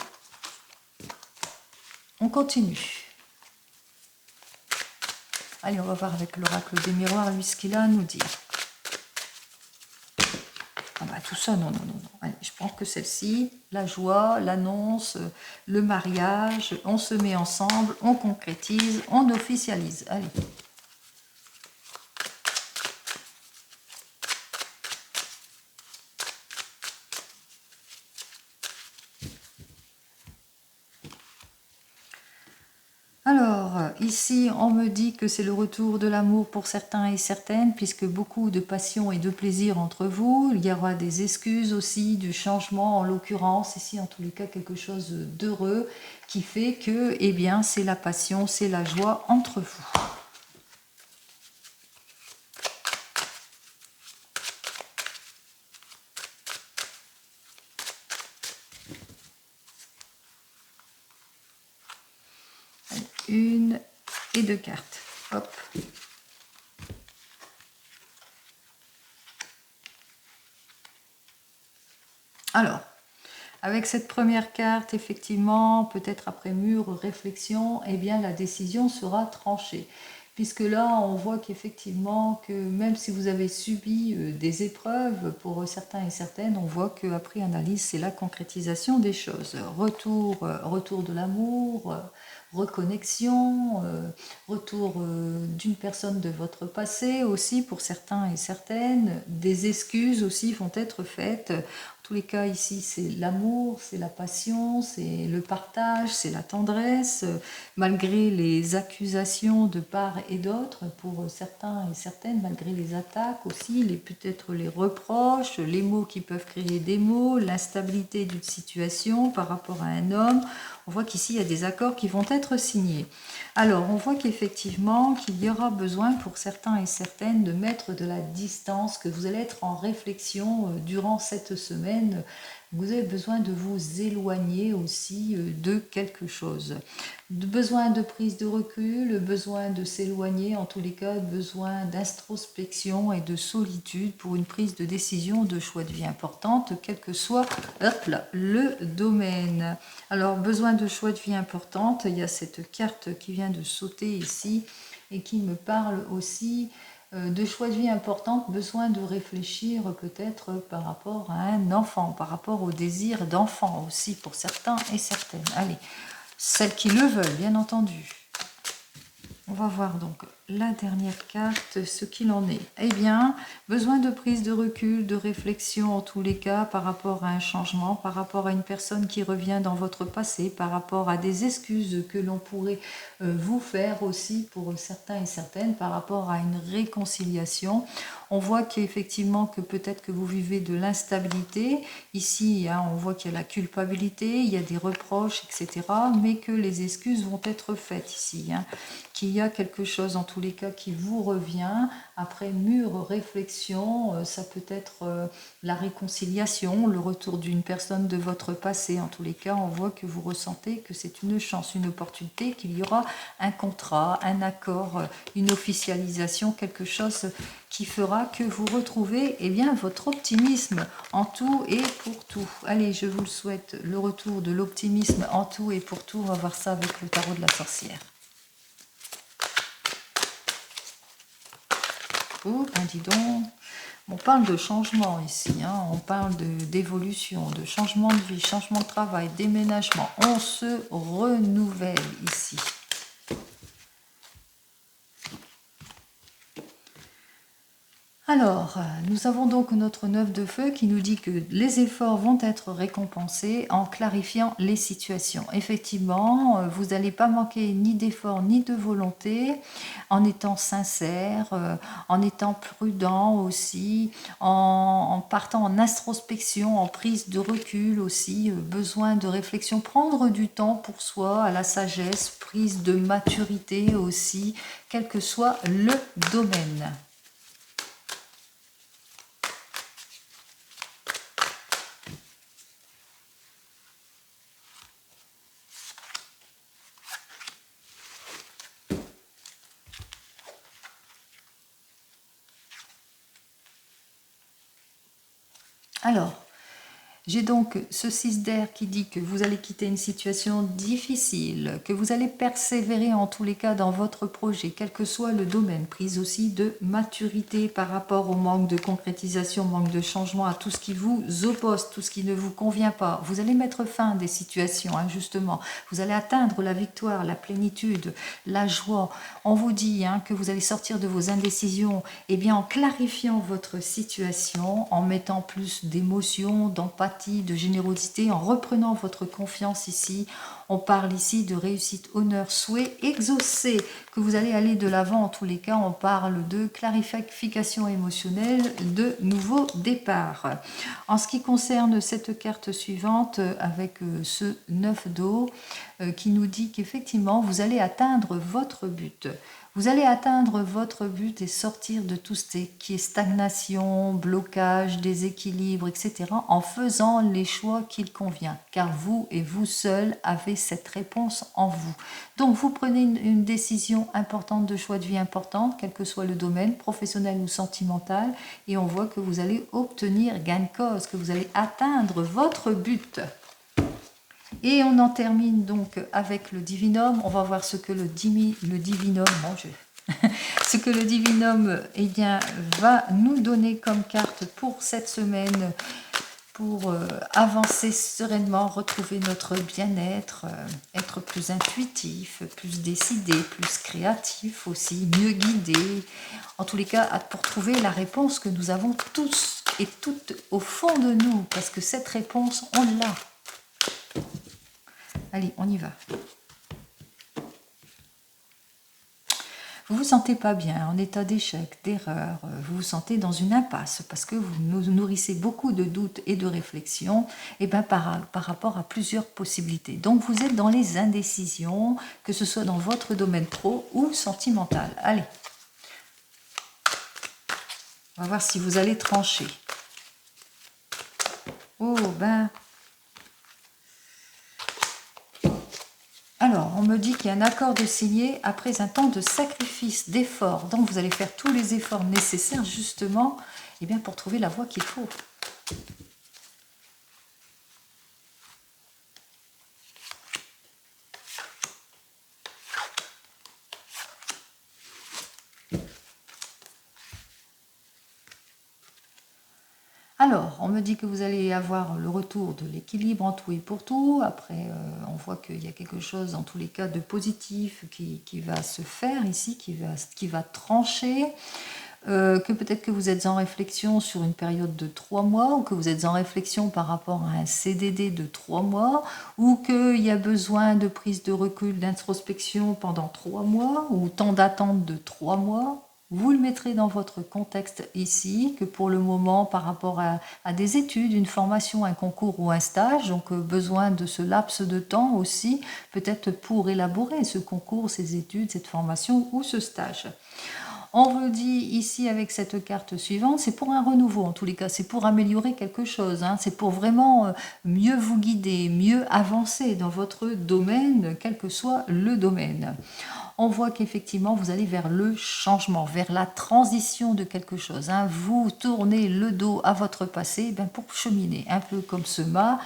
S1: on continue. Allez, on va voir avec l'oracle des miroirs, lui, ce qu'il a à nous dire. Ah bah tout ça, non. Allez, je prends que celle-ci, la joie, l'annonce, le mariage, on se met ensemble, on concrétise, on officialise. Allez. Alors, ici, on me dit que c'est le retour de l'amour pour certains et certaines, puisque beaucoup de passion et de plaisir entre vous. Il y aura des excuses aussi, du changement, en l'occurrence, ici, en tous les cas, quelque chose d'heureux qui fait que, eh bien, c'est la passion, c'est la joie entre vous. Une et deux cartes. Hop. Alors, avec cette première carte, effectivement, peut-être après mûre réflexion, eh bien la décision sera tranchée. Puisque là, on voit qu'effectivement, que même si vous avez subi des épreuves, pour certains et certaines, on voit qu'après analyse, c'est la concrétisation des choses. Retour de l'amour, reconnexion, retour d'une personne de votre passé aussi pour certains et certaines. Des excuses aussi vont être faites. En tous les cas, ici, c'est l'amour, c'est la passion, c'est le partage, c'est la tendresse, malgré les accusations de part et d'autre, pour certains et certaines, malgré les attaques aussi, peut-être les reproches, les mots qui peuvent créer des mots, l'instabilité d'une situation par rapport à un homme. On voit qu'ici, il y a des accords qui vont être signés. Alors, on voit qu'effectivement, qu'il y aura besoin pour certains et certaines de mettre de la distance, que vous allez être en réflexion durant cette semaine. Vous avez besoin de vous éloigner aussi de quelque chose. Besoin de prise de recul, besoin de s'éloigner, en tous les cas, besoin d'introspection et de solitude pour une prise de décision, de choix de vie importante, quel que soit le domaine. Alors, besoin de choix de vie importante, il y a cette carte qui vient de sauter ici et qui me parle aussi de choix de vie importante, besoin de réfléchir peut-être par rapport à un enfant, par rapport au désir d'enfant aussi pour certains et certaines. Allez, celles qui le veulent, bien entendu. On va voir donc la dernière carte, ce qu'il en est. Eh bien, besoin de prise de recul, de réflexion en tous les cas par rapport à un changement, par rapport à une personne qui revient dans votre passé, par rapport à des excuses que l'on pourrait vous faire aussi pour certains et certaines, par rapport à une réconciliation. On voit qu'effectivement que peut-être que vous vivez de l'instabilité. Ici, hein, on voit qu'il y a la culpabilité, il y a des reproches, etc. Mais que les excuses vont être faites ici. Hein. Qu'il y a quelque chose en tous les cas qui vous revient après mûre réflexion, ça peut être la réconciliation, le retour d'une personne de votre passé. En tous les cas, on voit que vous ressentez que c'est une chance, une opportunité, qu'il y aura un contrat, un accord, une officialisation, quelque chose qui fera que vous retrouvez eh bien, votre optimisme en tout et pour tout. Allez, je vous le souhaite, le retour de l'optimisme en tout et pour tout. On va voir ça avec le tarot de la sorcière. Oh, ben dis donc, on parle de changement ici, hein. On parle d'évolution, de changement de vie, changement de travail, déménagement. On se renouvelle ici. Alors, nous avons donc notre 9 de feu qui nous dit que les efforts vont être récompensés en clarifiant les situations. Effectivement, vous n'allez pas manquer ni d'efforts ni de volonté, en étant sincère, en étant prudent aussi, en partant en introspection, en prise de recul aussi, besoin de réflexion, prendre du temps pour soi, à la sagesse, prise de maturité aussi, quel que soit le domaine. Alors, j'ai donc ce 6 d'air qui dit que vous allez quitter une situation difficile, que vous allez persévérer en tous les cas dans votre projet, quel que soit le domaine, prise aussi de maturité par rapport au manque de concrétisation, manque de changement, à tout ce qui vous oppose, tout ce qui ne vous convient pas. Vous allez mettre fin à des situations, hein, justement. Vous allez atteindre la victoire, la plénitude, la joie. On vous dit hein, que vous allez sortir de vos indécisions, et bien en clarifiant votre situation, en mettant plus d'émotion, d'empathie, d'empathie, de générosité, en reprenant votre confiance ici. On parle ici de réussite, honneur, souhait exaucé, que vous allez aller de l'avant. En tous les cas, on parle de clarification émotionnelle, de nouveau départ. En ce qui concerne cette carte suivante, avec ce 9 d'eau, qui nous dit qu'effectivement, vous allez atteindre votre but. Vous allez atteindre votre but et sortir de tout ce qui est stagnation, blocage, déséquilibre, etc. en faisant les choix qu'il convient. Car vous et vous seul avez cette réponse en vous. Donc vous prenez une décision importante de choix de vie importante, quel que soit le domaine, professionnel ou sentimental, et on voit que vous allez obtenir gain de cause, que vous allez atteindre votre but. Et on en termine donc avec le divinum. On va voir ce que le divinum, ce que le divinum va nous donner comme carte pour cette semaine, pour avancer sereinement, retrouver notre bien-être, être plus intuitif, plus décidé, plus créatif aussi, mieux guidé. En tous les cas, pour trouver la réponse que nous avons tous et toutes au fond de nous, parce que cette réponse, on l'a. Allez, on y va. Vous vous sentez pas bien, en état d'échec, d'erreur, vous vous sentez dans une impasse parce que vous nous nourrissez beaucoup de doutes et de réflexions par rapport à plusieurs possibilités. Donc vous êtes dans les indécisions, que ce soit dans votre domaine pro ou sentimental. Allez, on va voir si vous allez trancher. Oh alors, on me dit qu'il y a un accord de signer après un temps de sacrifice, d'effort. Donc, vous allez faire tous les efforts nécessaires, justement, pour trouver la voie qu'il faut. Alors, on me dit que vous allez avoir le retour de l'équilibre en tout et pour tout. Après, on voit qu'il y a quelque chose, en tous les cas, de positif qui va se faire ici, qui va trancher. Que peut-être que vous êtes en réflexion sur une période de 3 mois, ou que vous êtes en réflexion par rapport à un CDD de 3 mois, ou qu'il y a besoin de prise de recul, d'introspection pendant 3 mois, ou temps d'attente de 3 mois. Vous le mettrez dans votre contexte ici, que pour le moment, par rapport à des études, une formation, un concours ou un stage, donc besoin de ce laps de temps aussi, peut-être pour élaborer ce concours, ces études, cette formation ou ce stage. On vous dit ici avec cette carte suivante, c'est pour un renouveau en tous les cas, c'est pour améliorer quelque chose, c'est pour vraiment mieux vous guider, mieux avancer dans votre domaine, quel que soit le domaine. On voit qu'effectivement, vous allez vers le changement, vers la transition de quelque chose. Vous tournez le dos à votre passé pour cheminer, un peu comme ce mât.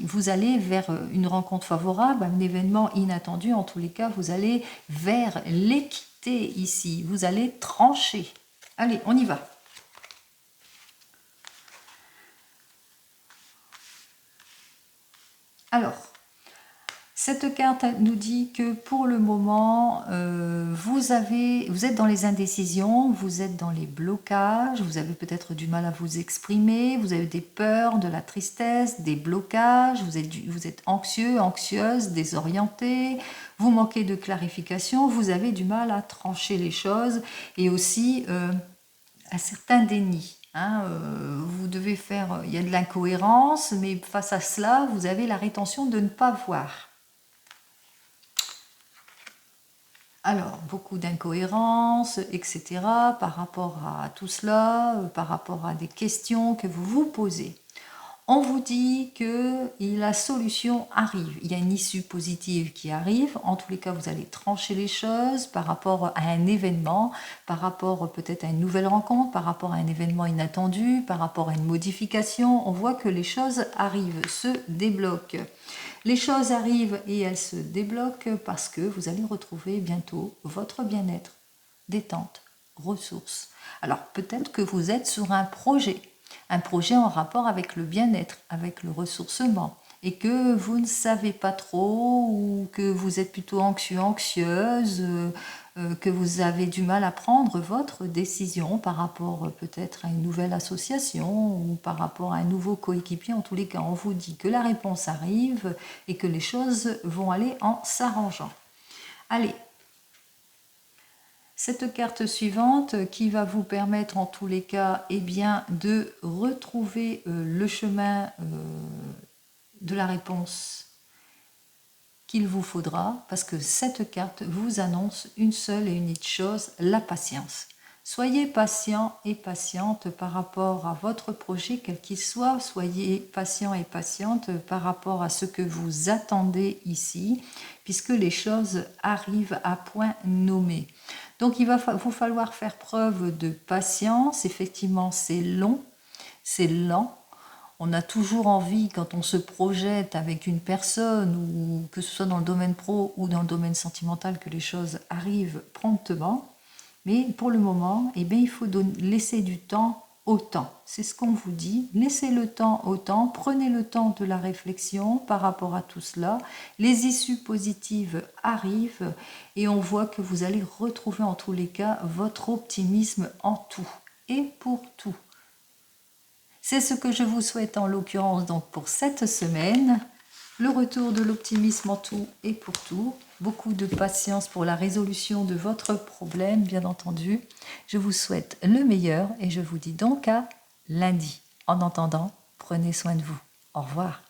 S1: Vous allez vers une rencontre favorable, un événement inattendu. En tous les cas, vous allez vers l'équité ici. Vous allez trancher. Allez, on y va. Alors, cette carte nous dit que pour le moment, vous êtes dans les indécisions, vous êtes dans les blocages, vous avez peut-être du mal à vous exprimer, vous avez des peurs, de la tristesse, des blocages, vous êtes anxieux, anxieuse, désorienté, vous manquez de clarification, vous avez du mal à trancher les choses et aussi un certain déni. Vous devez faire, il y a de l'incohérence, mais face à cela, vous avez la rétention de ne pas voir. Alors, beaucoup d'incohérences, etc. par rapport à tout cela, par rapport à des questions que vous vous posez. On vous dit que la solution arrive, il y a une issue positive qui arrive, en tous les cas vous allez trancher les choses par rapport à un événement, par rapport peut-être à une nouvelle rencontre, par rapport à un événement inattendu, par rapport à une modification, on voit que les choses arrivent, se débloquent. Les choses arrivent et elles se débloquent parce que vous allez retrouver bientôt votre bien-être, détente, ressources. Alors peut-être que vous êtes sur un projet en rapport avec le bien-être, avec le ressourcement, et que vous ne savez pas trop ou que vous êtes plutôt anxieux, anxieuse, que vous avez du mal à prendre votre décision par rapport peut-être à une nouvelle association ou par rapport à un nouveau coéquipier. En tous les cas, on vous dit que la réponse arrive et que les choses vont aller en s'arrangeant. Allez, cette carte suivante qui va vous permettre en tous les cas de retrouver le chemin de la réponse qu'il vous faudra, parce que cette carte vous annonce une seule et unique chose, la patience. Soyez patient et patiente par rapport à votre projet, quel qu'il soit. Soyez patient et patiente par rapport à ce que vous attendez ici, puisque les choses arrivent à point nommé. Donc il va vous falloir faire preuve de patience. Effectivement, c'est long, c'est lent. On a toujours envie, quand on se projette avec une personne, ou que ce soit dans le domaine pro ou dans le domaine sentimental, que les choses arrivent promptement. Mais pour le moment, il faut laisser du temps au temps. C'est ce qu'on vous dit. Laissez le temps au temps. Prenez le temps de la réflexion par rapport à tout cela. Les issues positives arrivent et on voit que vous allez retrouver en tous les cas votre optimisme en tout et pour tout. C'est ce que je vous souhaite en l'occurrence donc pour cette semaine. Le retour de l'optimisme en tout et pour tout. Beaucoup de patience pour la résolution de votre problème, bien entendu. Je vous souhaite le meilleur et je vous dis donc à lundi. En attendant, prenez soin de vous. Au revoir.